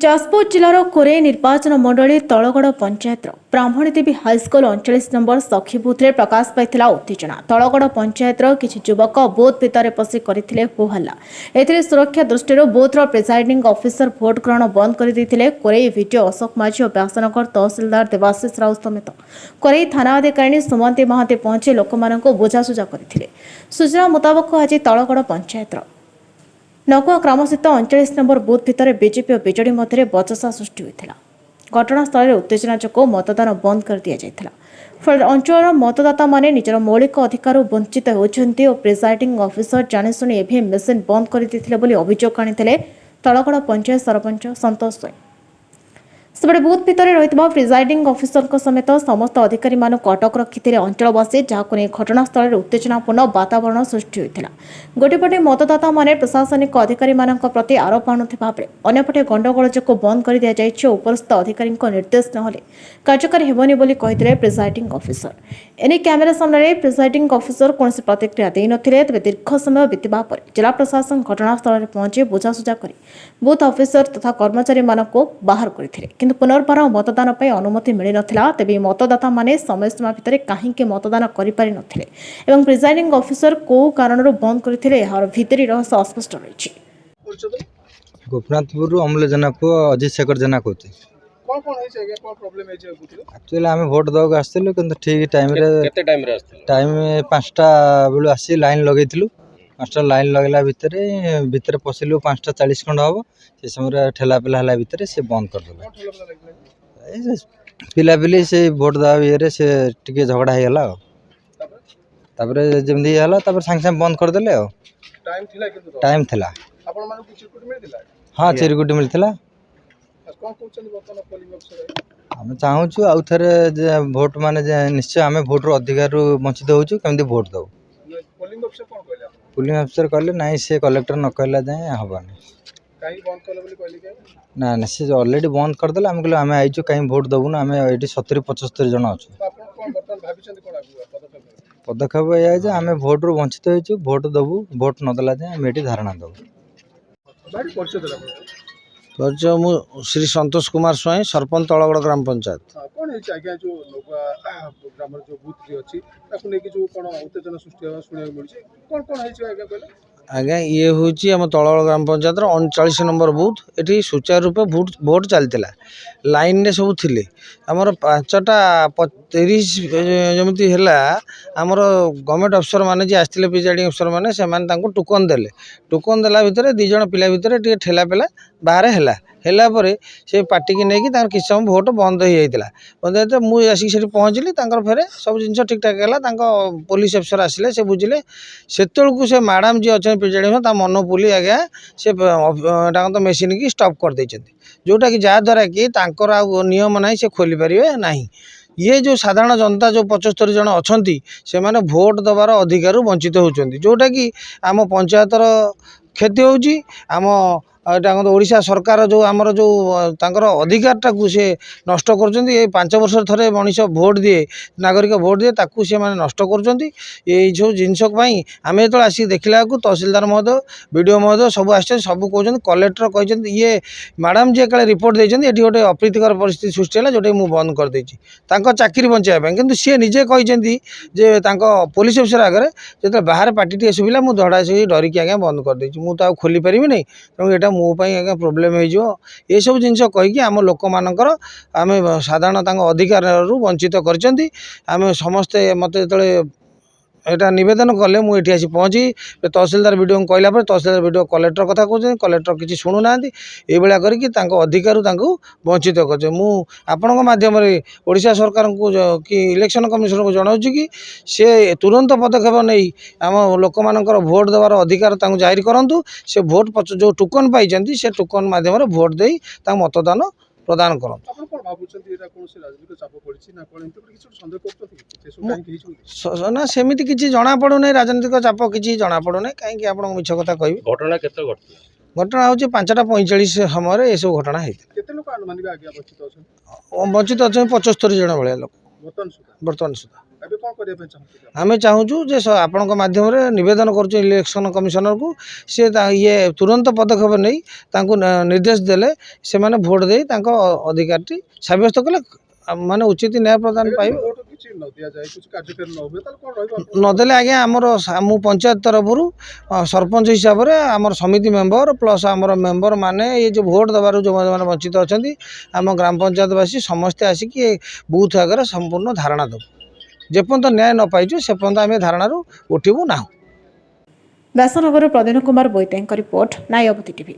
ଯାଜପୁର ଜିଲ୍ଲାର କୋରେଇ ନିର୍ବାଚନ ମଣ୍ଡଳୀ ତଳଗଡ଼ ପଞ୍ଚାୟତର ବ୍ରାହ୍ମଣୀ ଦେବୀ ହାଇସ୍କୁଲ 39 ନମ୍ବର ସଖୀ ବୁଥରେ ପ୍ରକାଶ ପାଇଥିଲା ଉତ୍ତେଜନା। ତଳଗଡ଼ ପଞ୍ଚାୟତର କିଛି ଯୁବକ ବୁଥ୍ ଭିତରେ ପଶି କରିଥିଲେ ହୋହଲ୍ଲା। ଏଥିରେ ସୁରକ୍ଷା ଦୃଷ୍ଟିରୁ ବୁଥର ପ୍ରିସାଇଡିଂ ଅଫିସର ଭୋଟ ଗ୍ରହଣ ବନ୍ଦ କରିଦେଇଥିଲେ। କୋରେଇ ଭିଡିଓ ଅଶୋକ ମାଝୀ ଓ ବ୍ୟାସନଗର ତହସିଲଦାର ଦେବାଶିଷ ରାଉତ ସମେତ କୋରେଇ ଥାନା ଅଧିକାରୀ ସୁମନ୍ତୀ ମହାନ୍ତି ପହଞ୍ଚି ଲୋକମାନଙ୍କୁ ବୁଝାସୁଝା କରିଥିଲେ। ସୂଚନା ମୁତାବକ ଆଜି ତଳଗଡ଼ ପଞ୍ଚାୟତର ନକୁଆ ଗ୍ରାମସ୍ଥିତ 39 ନମ୍ବର ବୁଥ୍ ଭିତରେ ବିଜେପି ଓ ବିଜେଡି ମଧ୍ୟରେ ବଚସା ସୃଷ୍ଟି ହୋଇଥିଲା। ଘଟଣାସ୍ଥଳରେ ଉତ୍ତେଜନା ଯୋଗୁଁ ମତଦାନ ବନ୍ଦ କରିଦିଆଯାଇଥିଲା। ଫଳରେ ଅଞ୍ଚଳର ମତଦାତାମାନେ ନିଜର ମୌଳିକ ଅଧିକାରରୁ ବଞ୍ଚିତ ହେଉଛନ୍ତି ଓ ପ୍ରିସାଇଡିଂ ଅଫିସର ଜାଣିଶୁଣି ଇଭିଏମ୍ ମେସିନ୍ ବନ୍ଦ କରିଦେଇଥିଲେ ବୋଲି ଅଭିଯୋଗ ଆଣିଥିଲେ ତଳଗଡ଼ ପଞ୍ଚାୟତ ସରପଞ୍ଚ ସନ୍ତୋଷ ସ୍ୱାଇଁ। ସେପଟେ ବୁଥ୍ ଭିତରେ ରହିଥିବା ପ୍ରିସାଇଡିଂ ଅଫିସରଙ୍କ ସମେତ ସମସ୍ତ ଅଧିକାରୀମାନଙ୍କୁ ଅଟକ ରଖିଥିଲେ ଅଞ୍ଚଳବାସୀ, ଯାହାକୁ ନେଇ ଘଟଣାସ୍ଥଳରେ ଉତ୍ତେଜନାପୂର୍ଣ୍ଣ ବାତାବରଣ ସୃଷ୍ଟି ହୋଇଥିଲା। ଗୋଟିପଟେ ମତଦାତାମାନେ ପ୍ରଶାସନିକ ଅଧିକାରୀମାନଙ୍କ ପ୍ରତି ଆରୋପ ଆଣୁଥିବା ବେଳେ ଅନ୍ୟପଟେ ଗଣ୍ଡଗୋଳ ଯୋଗୁଁ ବନ୍ଦ କରିଦିଆଯାଇଛି ଓ ଉପରିସ୍ଥ ଅଧିକାରୀଙ୍କ ନିର୍ଦ୍ଦେଶ ନହେଲେ କାର୍ଯ୍ୟକାରୀ ହେବନି ବୋଲି କହିଥିଲେ ପ୍ରିସାଇଡିଂ ଅଫିସର। ଏନେଇ କ୍ୟାମେରା ସାମ୍ନାରେ ପ୍ରିସାଇଡିଂ ଅଫିସର କୌଣସି ପ୍ରତିକ୍ରିୟା ଦେଇନଥିଲେ। ତେବେ ଦୀର୍ଘ ସମୟ ବିତିବା ପରେ ଜିଲ୍ଲା ପ୍ରଶାସନ ଘଟଣାସ୍ଥଳରେ ପହଞ୍ଚି ବୁଝାସୁଝା କରି ବୁଥ୍ ଅଫିସର ତଥା କର୍ମଚାରୀମାନଙ୍କୁ ବାହାର କରିଥିଲେ। କିନ୍ତୁ ପୁନର୍ବାର ମତଦାନ ପାଇଁ ଅନୁମତି ମିଳିନଥିଲା। ତେବେ ମତଦାତାମାନେ ସମୟସୀମା ଭିତରେ କାହିଁକି ମତଦାନ କରିପାରିନଥିଲେ ଏବଂ ପ୍ରିସାଇଡିଂ ଅଫିସର କେଉଁ କାରଣରୁ ବନ୍ଦ କରିଥିଲେ ଏହାର ଭିତରି ରହସ୍ୟ ଅସ୍ପଷ୍ଟ ରହିଛି। गोपीनाथपुर अमूल्य जेना पुओ अजित शेखर जेना कहते एक्चुअली आम भोट दवाक आसलु कि ठीक टाइम टाइम 5टा बेलू आसी लाइन लगे 5टा लाइन लगेला भितर पशिलु 5:40 खंड हम से समय ठेला पेला है भितर से बंद करदेला पिलापिली से भोट दवा ये से टे झगड़ा होगला जमी है सागे सागे बंद करदे टाइम थिला हाँ चिरकुटी मिलता आम चाहूँ आउ थे भोट मान निश्चय आम भोटर अधिकार वंचित होती भोट दो पुलिंग अफिसर कहले ना सी कलेक्टर न कहला जाए हेनी ना ना सी अलरेडी बंद करदे आम कहले आम आईचु कहीं भोट दबुन आम ये 70-75 जन अच्छु पदक्षेप ये आम भोट रू वंचित हो भोट दबु भोट नदेला जाए आम ये धारणा दबु परिचय मु श्री संतोष कुमार स्वाई सरपंच तलगड़ ग्राम पंचायत कौन है आज्ञा जो ग्राम जो बूथ अच्छी जो कौन उत्तेजना सृष्टि शुणा मिली कौन कौन है आज्ञा कहले आज्ञा ये हूँ आम तलगड़ ग्राम पंचायत 39 नंबर बूथ ये सुचारू रूपे भोट चलता लाइन रे सब थिले आमर 5:30 जमी है आमर गवर्नमेंट अफसर मैंने जी आसते प्रिजाइडिंग अफसर मैंने से टोकन देले टोकन देला भितर 2 जन पिला भितर ठेला पेला बाहर है से पार्टी की नहीं कि किसी समय भोट बंद हो जाता बंद होता मुझे आसिक पहुँचली फेरे सब जिन ठीक ठाक है पुलिस अफसर आसिले से बुझिले से मैडम जी अच्छा प्रिजाइडिंग मन पुली आज्ञा से तो मेसीन की स्टॉप कर देते जोटा कि जहाँद्वारा कि नियम ना से खोली पारे ना ये जो साधारण जनता जो 75 जन अच्छा से मैंने भोट दबार अधिकार वंचित होती जोटा कि आम पंचायतर क्षति होची आम ओडिशा सरकार जो आमर जो अधिकारटा को सी नष्ट कर 5 वर्ष थे मनीष भोट दिए नागरिक भोट दिए ताकू सी मैंने नष्ट कर सब जिनस आम जो आसिक देखला तहसिलदार महोदय बीडीओ महोदय सब आस सब कहते कलेक्टर कहते ये मैडम जी काले रिपोर्ट देते ये गोटे अप्रीतिकर परिस्थिति सृष्टि है जोटा मुझे बंद कर चाकरी बचाई कि सी निजे कहते पुलिस अफिसर आगे जो बाहर पार्टी शुभिला मुझे धड़ा से डरिकी आज्ञा बंद कर मुझे तो खोली पारि नहीं तेणु यहाँ मोपाई आज्ञा प्रोब्लेम हो सब जिन कहीकि आम लोक मानकर आम साधारण अधिकार वंचित कर समस्ते मत जो यहाँ नवेदन कले मुझे आसी पहुँची तहसिलदार वीडियो कहला तहसिलदार वीडियो कलेक्टर कथा कहते कलेक्टर किसी शुणुना ये करके अधिकार वंचित कर आपण मध्यम ओडिशा सरकार को कि इलेक्शन कमिशन को जनाऊँ कि सी तुरंत पदक्षेप नहीं आम लोक मानकर भोट देवार अधिकार जाहिर करूँ से भोट जो टोकन पाई से टोकन मध्यम भोट दे मतदान प्रदान करूँ ना सेमती किसी जना पड़ूना राजनीतिक चाप किसी जना पड़ूना कहीं आप मिछ कथा कह घटना घटना हूँ 5:45 समय ये सब घटना होता वंचित अच्छा 75 जन भाया लोक बर्तमान सुधा ଏବେ କ'ଣ କରିବା ପାଇଁ ଚାହୁଁଛନ୍ତି? ଆମେ ଚାହୁଁଛୁ ଯେ ଆପଣଙ୍କ ମାଧ୍ୟମରେ ନିବେଦନ କରୁଛୁ ଇଲେକ୍ସନ୍ କମିଶନରକୁ ସେ ଇଏ ତୁରନ୍ତ ପଦକ୍ଷେପ ନେଇ ତାଙ୍କୁ ନିର୍ଦ୍ଦେଶ ଦେଲେ ସେମାନେ ଭୋଟ୍ ଦେଇ ତାଙ୍କ ଅଧିକାରଟି ସାବ୍ୟସ୍ତ କଲେ ମାନେ ଉଚିତ ନ୍ୟାୟ ପ୍ରଦାନ ପାଇବେ। ଭୋଟ କିଛି ନ ଦିଆଯାଏ, କିଛି କାର୍ଯ୍ୟକାରୀ ନ ହୁଏ, ତାହେଲେ କ'ଣ ରହିବ? ନଦେଲେ ଆଜ୍ଞା ଆମର ମୁଁ ପଞ୍ଚାୟତ ତରଫରୁ ସରପଞ୍ଚ ହିସାବରେ ଆମର ସମିତି ମେମ୍ବର ପ୍ଲସ୍ ଆମର ମେମ୍ବର ମାନେ ଏ ଯେଉଁ ଭୋଟ୍ ଦେବାରୁ ଯେଉଁମାନେ ବଞ୍ଚିତ ଅଛନ୍ତି ଆମ ଗ୍ରାମ ପଞ୍ଚାୟତବାସୀ ସମସ୍ତେ ଆସିକି ଏ ବୁଥ୍ ଆଗରେ ସମ୍ପୂର୍ଣ୍ଣ ଧାରଣା ଦେବୁ। ଯେପର୍ଯ୍ୟନ୍ତ ନ୍ୟାୟ ନ ପାଇଛୁ ସେ ପର୍ଯ୍ୟନ୍ତ ଆମେ ଧାରଣାରୁ ଉଠିବୁ ନାହୁଁ। ବ୍ୟାସନଗରରୁ ପ୍ରଦୀପ କୁମାର ବୋଇତେଙ୍କ ରିପୋର୍ଟ, ନାୟବତୀ ଟିଭି।